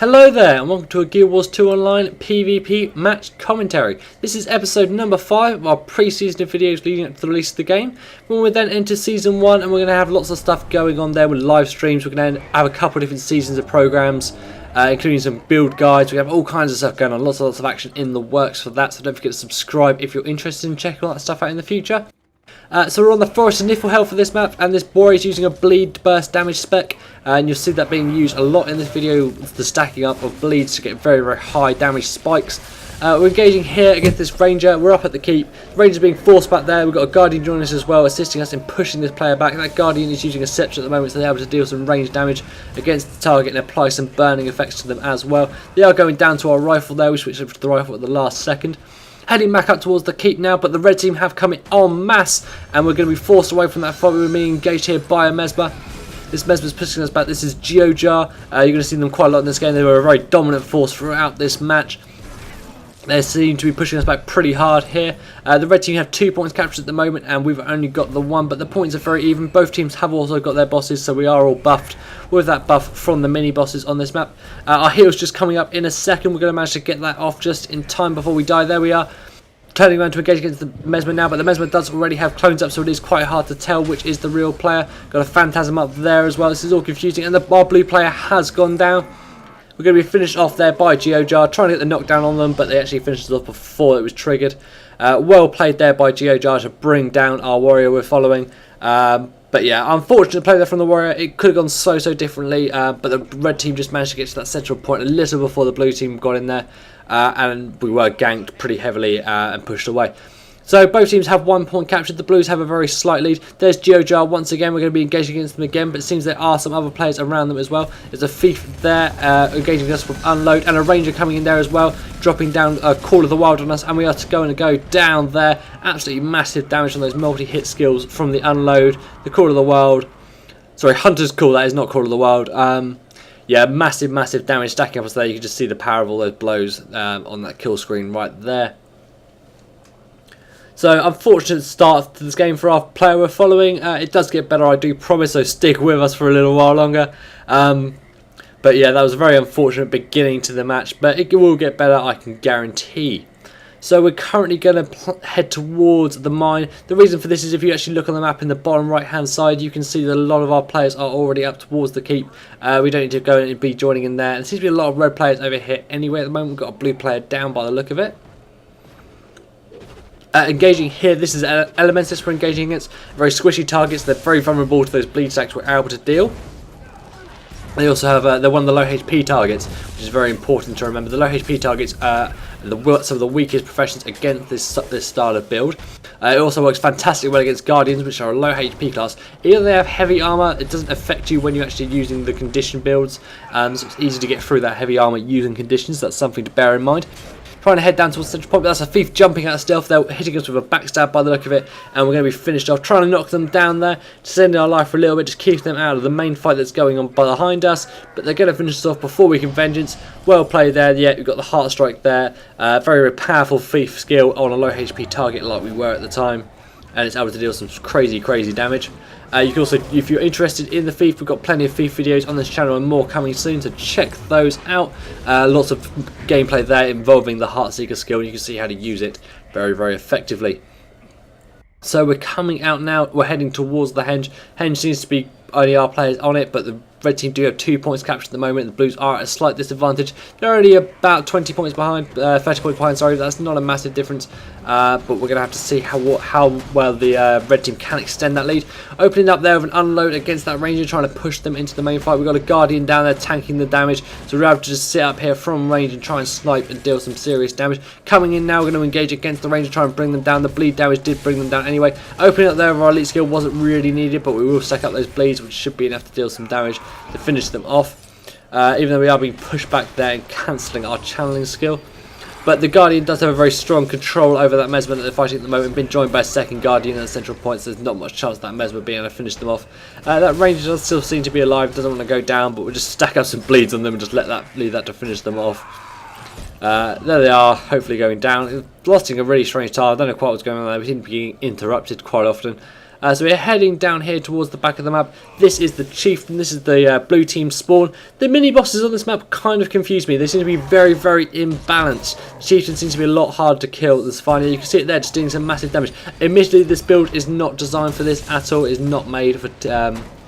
Hello there and welcome to a Guild Wars 2 Online PvP match commentary. This is episode number 5 of our pre-season videos leading up to the release of the game. When we then enter season 1 and we're going to have lots of stuff going on there with live streams. We're going to have a couple of different seasons of programs, including some build guides. We have all kinds of stuff going on, lots of action in the works for that. So don't forget to subscribe if you're interested in checking all that stuff out in the future. So we're on the Forest of Niflhel for this map, and this boy is using a bleed burst damage spec, and you'll see that being used a lot in this video, the stacking up of bleeds to get very high damage spikes. We're engaging here against this ranger. We're up at the keep. The ranger's being forced back there. We've got a guardian joining us as well, assisting us in pushing this player back. That guardian is using a scepter at the moment, so they're able to deal some range damage against the target and apply some burning effects to them as well. They are going down to our rifle there. We switched over to the rifle at the last second. Heading back up towards the keep now, but the red team have come in en masse, and we're going to be forced away from that fight. We're being engaged here by a Mesmer. This Mesmer's pushing us back. This is Geojar. You're going to see them quite a lot in this game. They were a very dominant force throughout this match. They seem to be pushing us back pretty hard here. The red team have 2 points captured at the moment, and we've only got the 1, but the points are very even. Both teams have also got their bosses, so we are all buffed with that buff from the mini bosses on this map. Our heal's just coming up in a second. We're going to manage to get that off just in time before we die. There we are. Turning around to engage against the Mesmer now, but the Mesmer does already have clones up, so it is quite hard to tell which is the real player. Got a Phantasm up there as well. This is all confusing, and our blue player has gone down. We're going to be finished off there by Geojar, trying to get the knockdown on them, but they actually finished it off before it was triggered. Well played there by Geojar to bring down our warrior we're following. But yeah, unfortunate play there from the warrior. It could have gone so differently, but the red team just managed to get to that central point a little before the blue team got in there, and we were ganked pretty heavily and pushed away. So both teams have 1 point captured. The Blues have a very slight lead. There's Geojar once again. We're going to be engaging against them again, but it seems there are some other players around them as well. There's a Thief there engaging us with Unload, and a Ranger coming in there as well, dropping down a Call of the Wild on us, and we are going to go down there. Absolutely massive damage on those multi-hit skills from the Unload, the Call of the Wild. Sorry, Hunter's Call, that is not Call of the Wild. Yeah, massive damage stacking up us there. You can just see the power of all those blows on that kill screen right there. So, unfortunate start to this game for our player we're following. It does get better, I do promise, so stick with us for a little while longer. But yeah, that was a very unfortunate beginning to the match, but it will get better, I can guarantee. So we're currently going to head towards the mine. The reason for this is if you actually look on the map in the bottom right hand side, you can see that a lot of our players are already up towards the keep. We don't need to go and be joining in there. And there seems to be a lot of red players over here anyway at the moment. We've got a blue player down by the look of it. Engaging here, this is Elementis we're engaging against. Very squishy targets, they're very vulnerable to those bleed stacks we're able to deal. They also have, they're one of the low HP targets, which is very important to remember. The low HP targets are some of the weakest professions against this style of build. It also works fantastically well against Guardians, which are a low HP class. Either they have heavy armor, it doesn't affect you when you're actually using the condition builds, so it's easy to get through that heavy armor using conditions. That's something to bear in mind. Trying to head down towards the central point, but that's a Thief jumping out of stealth. They're hitting us with a backstab by the look of it, and we're going to be finished off. Trying to knock them down there, just ending our life for a little bit, just keep them out of the main fight that's going on behind us, but they're going to finish us off before we can vengeance. Well played there. Yeah, we've got the heart strike there. Very powerful Thief skill on a low HP target like we were at the time, and it's able to deal some crazy damage. You can also, if you're interested in the Thief, we've got plenty of Thief videos on this channel and more coming soon, so check those out. Lots of gameplay there involving the Heartseeker skill, and you can see how to use it very effectively. So we're coming out now, we're heading towards the Henge. Henge seems to be only our players on it, but the red team do have 2 points captured at the moment. The Blues are at a slight disadvantage. They're only about 20 points behind, 30 points behind, sorry. That's not a massive difference, but we're going to have to see how well the red team can extend that lead. Opening up there with an Unload against that Ranger, trying to push them into the main fight. We've got a Guardian down there tanking the damage, so we're able to just sit up here from range and try and snipe and deal some serious damage. Coming in now, we're going to engage against the Ranger, try and bring them down. The bleed damage did bring them down anyway. Opening up there with our elite skill wasn't really needed, but we will stack up those bleeds, which should be enough to deal some damage to finish them off, even though we are being pushed back there and cancelling our channeling skill. But the Guardian does have a very strong control over that Mesmer that they're fighting at the moment, been joined by a second Guardian at the central point, so there's not much chance of that Mesmer being able to finish them off. That Ranger does still seem to be alive, doesn't want to go down, but we'll just stack up some bleeds on them and just leave that to finish them off. There they are, hopefully going down. Lasting a really strange tile. I don't know quite what's going on there. We seem to be getting interrupted quite often. So we're heading down here towards the back of the map. This is the chieftain, this is the blue team spawn. The mini bosses on this map kind of confuse me. They seem to be very, very imbalanced. The chieftain seems to be a lot harder to kill than Safania. You can see it there just doing some massive damage. Admittedly, this build is not designed for this at all. It's not made for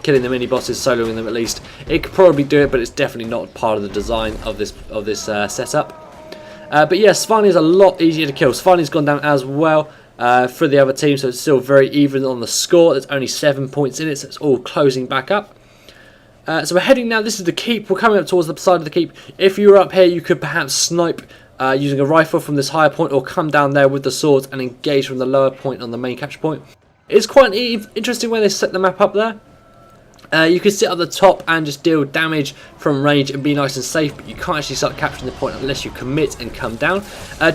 killing the mini bosses, soloing them at least. It could probably do it, but it's definitely not part of the design of this setup. But yeah, Safania is a lot easier to kill. Safania's gone down as well for the other team, so it's still very even on the score. There's only 7 points in it, so it's all closing back up. So we're heading now. This is the keep. We're coming up towards the side of the keep. If you were up here, you could perhaps snipe using a rifle from this higher point, or come down there with the swords and engage from the lower point on the main capture point. It's quite interesting when they set the map up there. You can sit at the top and just deal damage from range and be nice and safe, but you can't actually start capturing the point unless you commit and come down.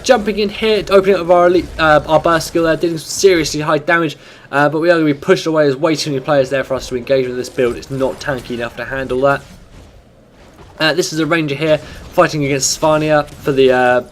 Jumping in here, opening up our burst skill there, dealing some seriously high damage, but we are going to be pushed away. There's way too many players there for us to engage with this build. It's not tanky enough to handle that. This is a ranger here fighting against Safania for the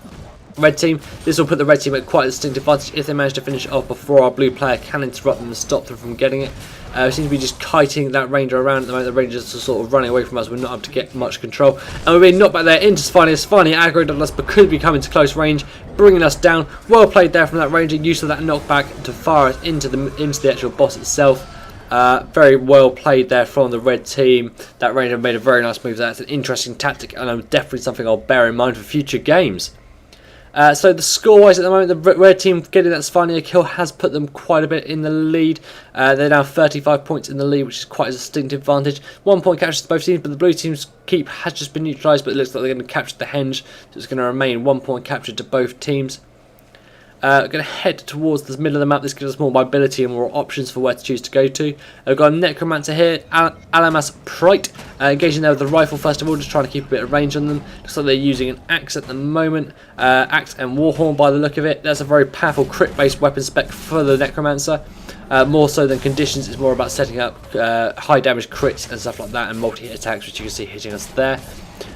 red team. This will put the red team at quite a distinct advantage if they manage to finish it off before our blue player can interrupt them and stop them from getting it. We seem to be just kiting that ranger around at the moment. The rangers are sort of running away from us. We're not able to get much control. And we're being knocked back there into Safania. Safania aggroed on us because we come into close range, bringing us down. Well played there from that ranger. Use of that knockback to fire us into the actual boss itself. Very well played there from the red team. That ranger made a very nice move there. It's an interesting tactic, and definitely something I'll bear in mind for future games. So the score-wise at the moment, the red team getting that Safania kill has put them quite a bit in the lead. They're now 35 points in the lead, which is quite a distinct advantage. 1 point captures to both teams, but the blue team's keep has just been neutralised, but it looks like they're going to capture the henge, so it's going to remain 1 point captured to both teams. Going to head towards the middle of the map. This gives us more mobility and more options for where to choose to go to. We've got a Necromancer here, Alamas Prite, engaging there with the rifle first of all, just trying to keep a bit of range on them. Looks like they're using an axe at the moment, axe and warhorn by the look of it. That's a very powerful crit based weapon spec for the Necromancer. More so than conditions, it's more about setting up high damage crits and stuff like that, and multi-hit attacks, which you can see hitting us there.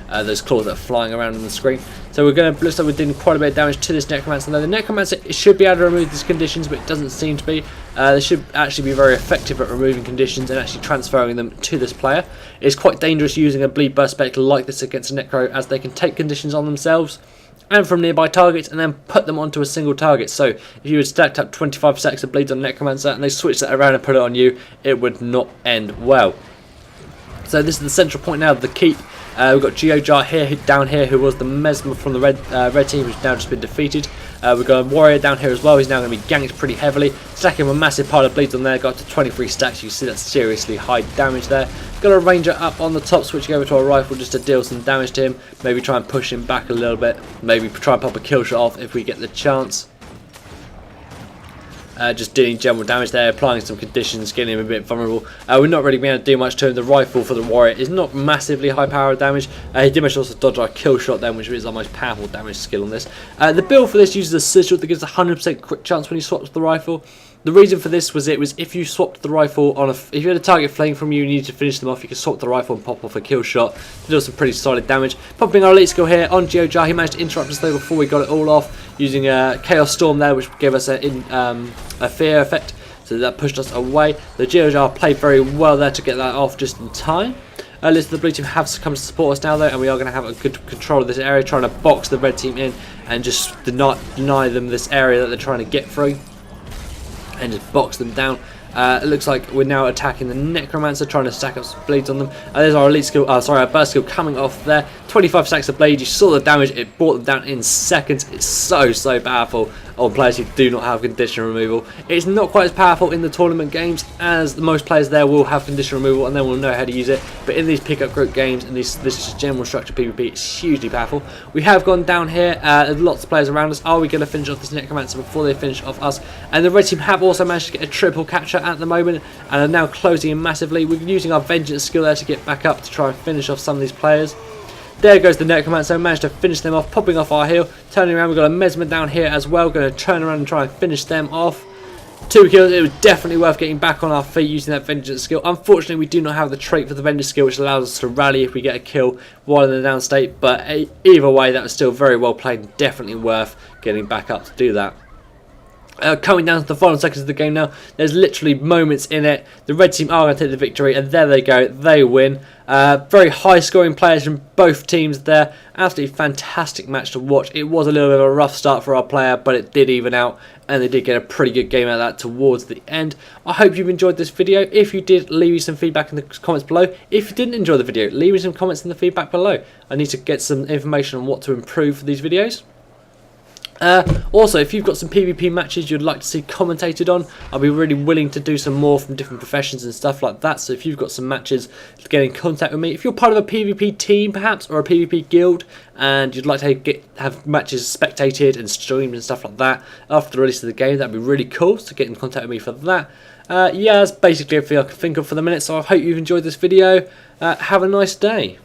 Those claws that are flying around on the screen. So we're going to looks like we're doing quite a bit of damage to this Necromancer. Now the Necromancer should be able to remove these conditions, but it doesn't seem to be. They should actually be very effective at removing conditions and actually transferring them to this player. It's quite dangerous using a bleed burst spec like this against a Necro, as they can take conditions on themselves and from nearby targets and then put them onto a single target. So if you had stacked up 25 stacks of bleeds on Necromancer and they switched that around and put it on you, it would not end well. So this is the central point now of the keep. We've got Geojar here, down here, who was the Mesmer from the red team, who's now just been defeated. We've got a Warrior down here as well. He's now going to be ganked pretty heavily, stacking a massive pile of bleeds on there. Got up to 23 stacks. You can see that's seriously high damage there. Got a Ranger up on the top, switching over to a rifle just to deal some damage to him. Maybe try and push him back a little bit. Maybe try and pop a kill shot off if we get the chance. Just dealing general damage there, applying some conditions, getting him a bit vulnerable. We're not really being able to do much to him. The rifle for the Warrior is not massively high power damage. He did manage to also dodge our kill shot then, which is our most powerful damage skill on this. The build for this uses a sigil that gives a 100% crit chance when you swap to the rifle. The reason for this was if you swapped the rifle on if you had a target fleeing from you and you needed to finish them off, you could swap the rifle and pop off a kill shot to do some pretty solid damage. Popping our elite skill here on Geojar, he managed to interrupt us though before we got it all off using a Chaos Storm there, which gave us a fear effect, so that pushed us away. The Geojar played very well there to get that off just in time. Listen, the blue team have come to support us now though, and we are going to have a good control of this area, trying to box the red team in and just deny them this area that they're trying to get through. And just box them down. It looks like we're now attacking the Necromancer, trying to stack up some blades on them. There's our elite skill, our burst skill coming off there. 25 stacks of blade. You saw the damage. It brought them down in seconds. It's so powerful on players who do not have condition removal. It's not quite as powerful in the tournament games, as most players there will have condition removal and then will know how to use it. But in these pickup group games and this general structure PvP, it's hugely powerful. We have gone down here. There's lots of players around us. Are we going to finish off this Necromancer before they finish off us? And the red team have also managed to get a triple capture at the moment and are now closing in massively. We're using our vengeance skill there to get back up to try and finish off some of these players. There goes the Necromancer, managed to finish them off, popping off our heal, turning around. We've got a Mesmer down here as well, going to turn around and try and finish them off. 2 kills. It was definitely worth getting back on our feet using that vengeance skill. Unfortunately, we do not have the trait for the vengeance skill, which allows us to rally if we get a kill while in the down state, but either way, that was still very well played and definitely worth getting back up to do that. Coming down to the final seconds of the game now, there's literally moments in it. The red team are going to take the victory, and there they go, they win. Very high scoring players from both teams there. Absolutely fantastic match to watch. It was a little bit of a rough start for our player, but it did even out, and they did get a pretty good game out of that towards the end. I hope you've enjoyed this video. If you did, leave me some feedback in the comments below. If you didn't enjoy the video, leave me some comments in the feedback below. I need to get some information on what to improve for these videos. Also, if you've got some PvP matches you'd like to see commentated on, I'll be really willing to do some more from different professions and stuff like that. So if you've got some matches, get in contact with me. If you're part of a PvP team perhaps, or a PvP guild, and you'd like to have matches spectated and streamed and stuff like that after the release of the game, that'd be really cool. So get in contact with me for that. Yeah, that's basically everything I can think of for the minute. So I hope you've enjoyed this video. Have a nice day.